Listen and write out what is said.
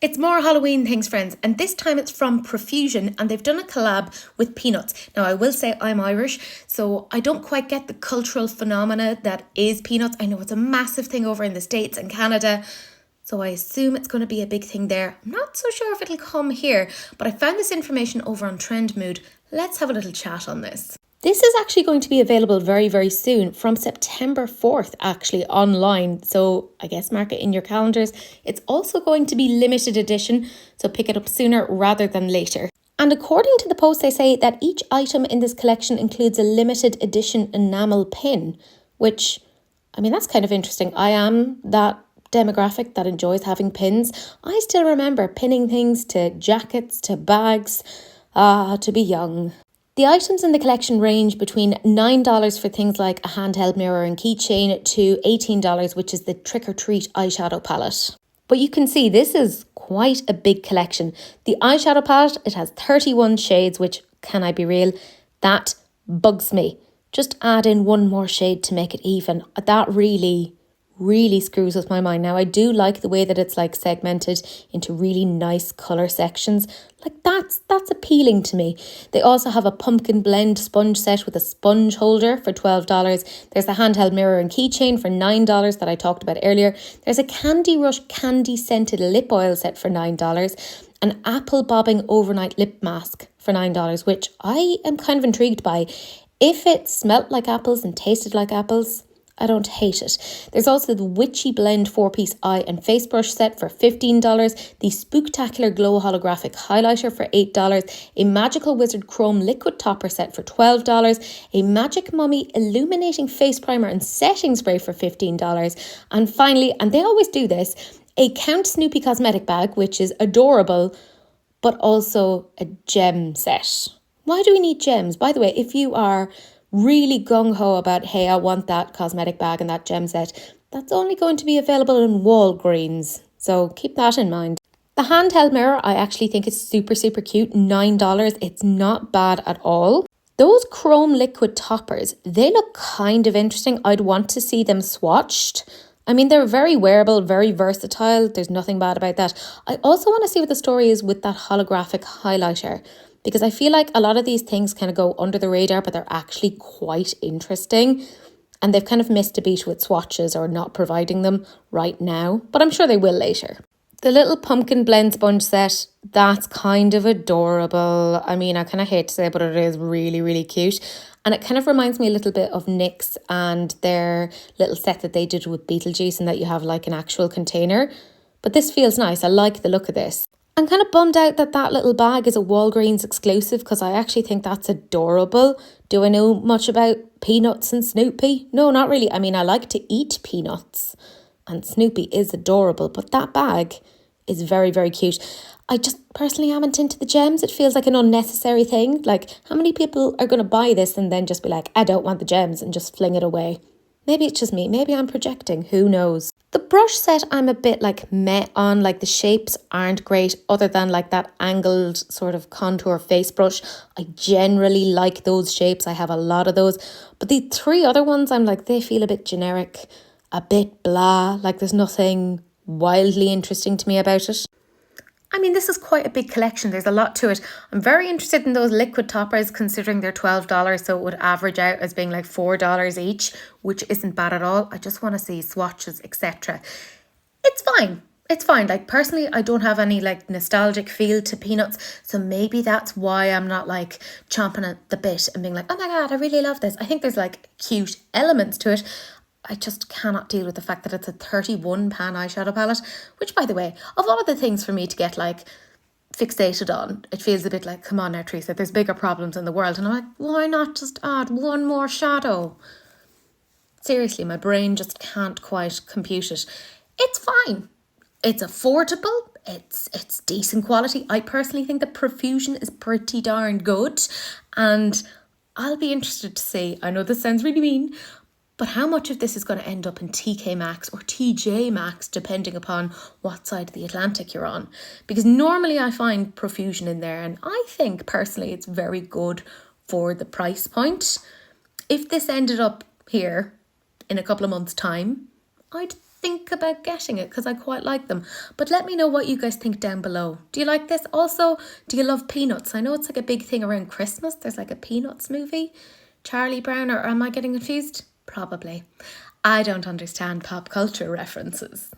It's more Halloween things, friends, and this time it's from Profusion and they've done a collab with peanuts. Now, I will say I'm Irish, so I don't quite get the cultural phenomena that is peanuts. I know it's a massive thing over in the States and Canada, so I assume it's going to be a big thing there. I'm not so sure if it'll come here, but I found this information over on TrendMood. Let's have a little chat on this. This is actually going to be available very, very soon from September 4th, actually online. So I guess mark it in your calendars. It's also going to be limited edition, so pick it up sooner rather than later. And according to the post, they say that each item in this collection includes a limited edition enamel pin, which, I mean, that's kind of interesting. I am that demographic that enjoys having pins. I still remember pinning things to jackets, to bags. Ah, to be young. The items in the collection range between $9 for things like a handheld mirror and keychain to $18, which is the Trick or Treat eyeshadow palette. But you can see this is quite a big collection. The eyeshadow palette, it has 31 shades, which, can I be real, that bugs me. Just add in one more shade to make it even. That really screws with my mind. Now, I do like the way that it's like segmented into really nice colour sections. Like that's appealing to me. They also have a pumpkin blend sponge set with a sponge holder for $12. There's a handheld mirror and keychain for $9 that I talked about earlier. There's a Candy Rush candy scented lip oil set for $9. An apple bobbing overnight lip mask for $9, which I am kind of intrigued by. If it smelt like apples and tasted like apples, I don't hate it. There's also the Witchy Blend 4-piece eye and face brush set for $15, the Spooktacular Glow holographic highlighter for $8, a Magical Wizard Chrome liquid topper set for $12, a Magic Mummy illuminating face primer and setting spray for $15, and finally, and they always do this, a Count Snoopy cosmetic bag, which is adorable, but also a gem set. Why do we need gems? By the way, if you are really gung-ho about, hey, I want that cosmetic bag and that gem set, that's only going to be available in Walgreens. So keep that in mind. The handheld mirror, I actually think is super cute. $9. It's not bad at all. Those chrome liquid toppers, they look kind of interesting. I'd want to see them swatched. I mean, they're very wearable, very versatile. There's nothing bad about that. I also want to see what the story is with that holographic highlighter, because I feel like a lot of these things kind of go under the radar, but they're actually quite interesting. And they've kind of missed a beat with swatches or not providing them right now, but I'm sure they will later. The little pumpkin blend sponge set, that's kind of adorable. I mean, I kind of hate to say it, but it is really cute. And it kind of reminds me a little bit of NYX and their little set that they did with Beetlejuice, and that you have like an actual container. But this feels nice. I like the look of this. I'm kind of bummed out that that little bag is a Walgreens exclusive, because I actually think that's adorable. Do I know much about peanuts and Snoopy? No, not really. I mean, I like to eat peanuts and Snoopy is adorable, but that bag is very cute. I just personally haven't into the gems. It feels like an unnecessary thing. Like, how many people are going to buy this and then just be like, I don't want the gems, and just fling it away? Maybe it's just me. Maybe I'm projecting. Who knows? The brush set I'm a bit like meh on. Like, the shapes aren't great other than like that angled sort of contour face brush. I generally like those shapes. I have a lot of those. But the three other ones, I'm like, they feel a bit generic, a bit blah. Like, there's nothing wildly interesting to me about it. I mean, this is quite a big collection. There's a lot to it. I'm very interested in those liquid toppers, considering they're $12, so it would average out as being like $4 each, which isn't bad at all. I just want to see swatches, etc. It's fine. It's fine. Like, personally, I don't have any like nostalgic feel to peanuts, so maybe that's why I'm not like chomping at the bit and being like, oh my God, I really love this. I think there's like cute elements to it. I just cannot deal with the fact that it's a 31 pan eyeshadow palette, which, by the way, of all of the things for me to get like fixated on, it feels a bit like, come on now, Teresa, there's bigger problems in the world. And I'm like, why not just add one more shadow? Seriously, my brain just can't quite compute it. It's fine. It's affordable. It's decent quality. I personally think that Profusion is pretty darn good. And I'll be interested to see, I know this sounds really mean, but how much of this is going to end up in TK Maxx or TJ Maxx, depending upon what side of the Atlantic you're on. Because normally I find Profusion in there, and I think personally it's very good for the price point. If this ended up here in a couple of months' time, I'd think about getting it because I quite like them. But let me know what you guys think down below. Do you like this? Also, do you love Peanuts? I know it's like a big thing around Christmas. There's like a Peanuts movie. Charlie Brown, or am I getting confused? Probably. I don't understand pop culture references.